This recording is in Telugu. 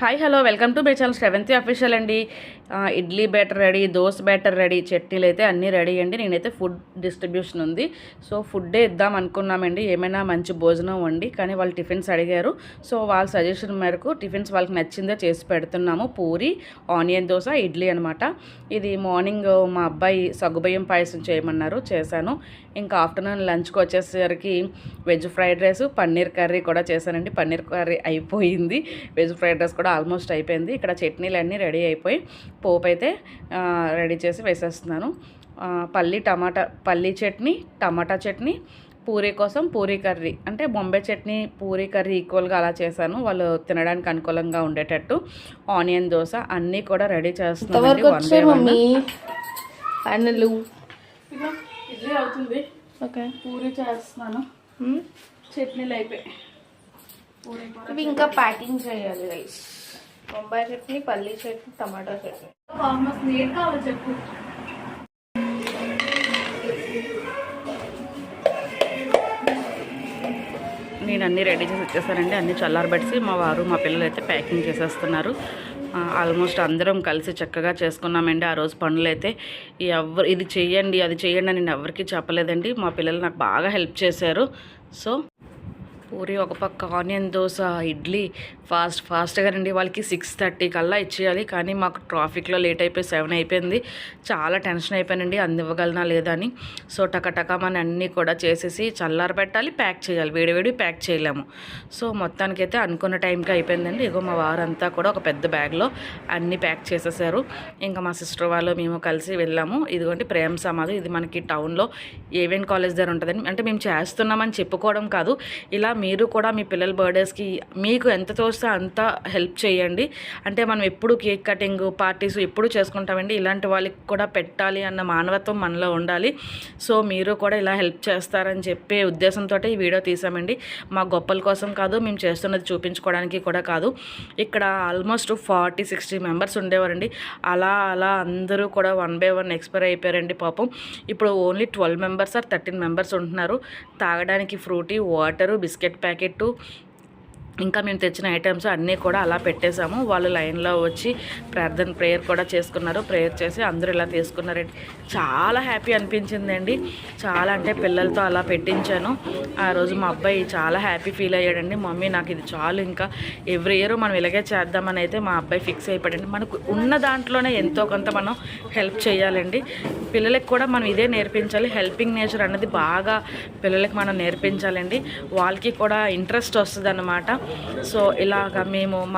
Hi hello welcome to my channel Sravanthi official అండి. Idli batter ready, dosa batter ready, చట్నీలు అయితే అన్నీ రెడీ అండి. నేనైతే ఫుడ్ డిస్ట్రిబ్యూషన్ ఉంది, సో ఫుడ్డే ఇద్దాం అనుకున్నామండి. ఏమైనా మంచి భోజనం వండి, కానీ వాళ్ళు టిఫిన్స్ అడిగారు. సో వాళ్ళ సజెషన్ మేరకు టిఫిన్స్ వాళ్ళకి నచ్చిందే చేసి పెడుతున్నాము. పూరి, ఆనియన్ దోశ, ఇడ్లీ అనమాట. ఇది మార్నింగ్ మా అబ్బాయి సగ్గుబియ్యం పాయసం చేయమన్నారు, చేశాను. ఇంకా ఆఫ్టర్నూన్ లంచ్కి వచ్చేసరికి veg fried rice, paneer curry కూడా చేశానండి. పన్నీర్ కర్రీ అయిపోయింది, వెజ్ ఫ్రైడ్ రైస్ కూడా ఆల్మోస్ట్ అయిపోయింది. ఇక్కడ చట్నీలు అన్నీ రెడీ అయిపోయి పోపు అయితే రెడీ చేసి వేసేస్తున్నాను. పల్లీ చట్నీ, టమాటా చట్నీ, పూరీ కోసం పూరీ కర్రీ, అంటే బొంబాయి చట్నీ పూరీ కర్రీ ఈక్వల్గా అలా చేశాను, వాళ్ళు తినడానికి అనుకూలంగా ఉండేటట్టు. ఆనియన్ దోశ అన్నీ కూడా రెడీ చేస్తున్నాను. ఇడ్లీ అవుతుంది, ఓకే, పూరీ చేస్తున్నాను, చట్నీలు అయిపోయి ఇవి ఇంకా ప్యాకింగ్ చేయాలి. రైస్, బొంబాయి చట్నీ, పల్లీ చట్నీ, టమాటా చట్నీ. ఆల్మోస్ట్ నీట్ కావాలి చెప్పు. నేను అన్నీ రెడీ చేసి వచ్చేసానండి. అన్నీ చల్లారబెట్టి మా వారు మా పిల్లలు అయితే ప్యాకింగ్ చేసేస్తున్నారు. ఆల్మోస్ట్ అందరం కలిసి చక్కగా చేసుకున్నామండి ఆ రోజు పనులు అయితే. ఇది చెయ్యండి అది చెయ్యండి అని నేను ఎవరికి చెప్పలేదండి. మా పిల్లలు నాకు బాగా హెల్ప్ చేశారు. సో పూరి ఒక పక్క, ఆనియన్ దోశ, ఇడ్లీ ఫాస్ట్గా రండి. వాళ్ళకి 6:30 కల్లా ఇచ్చేయాలి, కానీ మాకు ట్రాఫిక్లో లేట్ అయిపోయి 7 అయిపోయింది. చాలా టెన్షన్ అయిపోయానండి, అందివ్వగలనా లేదా అని. సో టకటకమని అన్నీ కూడా చేసేసి చల్లారబెట్టాలి, ప్యాక్ చేయాలి, వేడివేడి ప్యాక్ చేయలేము. సో మొత్తానికైతే అనుకున్న టైంకి అయిపోయిందండి. ఇగో మా వారంతా కూడా ఒక పెద్ద బ్యాగ్లో అన్నీ ప్యాక్ చేసేసారు. ఇంకా మా సిస్టర్ వాళ్ళు మేము కలిసి వెళ్ళాము. ఇదిగోండి ప్రేమ సమాధి, ఇది మనకి టౌన్లో ఏవిఎన్ కాలేజ్ దగ్గర ఉంటుందండి. అంటే మేము చేస్తున్నామని చెప్పుకోవడం కాదు, ఇలా మీరు కూడా మీ పిల్లల బర్త్డేస్కి మీకు ఎంత తోస్తే అంత హెల్ప్ చేయండి. అంటే మనం ఎప్పుడు కేక్ కటింగ్ పార్టీస్ ఎప్పుడు చేసుకుంటామండి, ఇలాంటి వాళ్ళకి కూడా పెట్టాలి అన్న మానవత్వం మనలో ఉండాలి. సో మీరు కూడా ఇలా హెల్ప్ చేస్తారని చెప్పే ఉద్దేశంతో ఈ వీడియో తీసామండి. మా గొప్పల కోసం కాదు, మేము చేస్తున్నది చూపించుకోవడానికి కూడా కాదు. ఇక్కడ ఆల్మోస్ట్ 40-60 మెంబర్స్ ఉండేవారండి. అలా అందరూ కూడా 1 by 1 ఎక్స్పైర్ అయిపోయారండి పాపం. ఇప్పుడు ఓన్లీ 12 మెంబర్స్ ఆర్ 13 మెంబర్స్ ఉంటున్నారు. తాగడానికి ఫ్రూటీ, వాటరు, బిస్కెట్ ప్యాకెట్టు, ఇంకా మేము తెచ్చిన ఐటమ్స్ అన్నీ కూడా అలా పెట్టేశాము. వాళ్ళు లైన్లో వచ్చి ప్రేయర్ కూడా చేసుకున్నారు. ప్రేయర్ చేసి అందరూ ఇలా తీసుకున్నారండి. చాలా హ్యాపీ అనిపించిందండి. చాలా అంటే పిల్లలతో అలా పెట్టించాను. ఆ రోజు మా అబ్బాయి చాలా హ్యాపీ ఫీల్ అయ్యాడండి. మమ్మీ నాకు ఇది చాలు, ఇంకా ఎవ్రీ ఇయర్ మనం ఇలాగే చేద్దామని అయితే మా అబ్బాయి ఫిక్స్ అయిపోయాడండి. మనకు ఉన్న దాంట్లోనే ఎంతో కొంత మనం హెల్ప్ చేయాలండి. పిల్లలకి కూడా మనం ఇదే నేర్పించాలి. హెల్పింగ్ నేచర్ అన్నది బాగా పిల్లలకి మనం నేర్పించాలండి. వాళ్ళకి కూడా ఇంట్రెస్ట్ వస్తుంది అన్నమాట. సో ఇలాగ మేము మా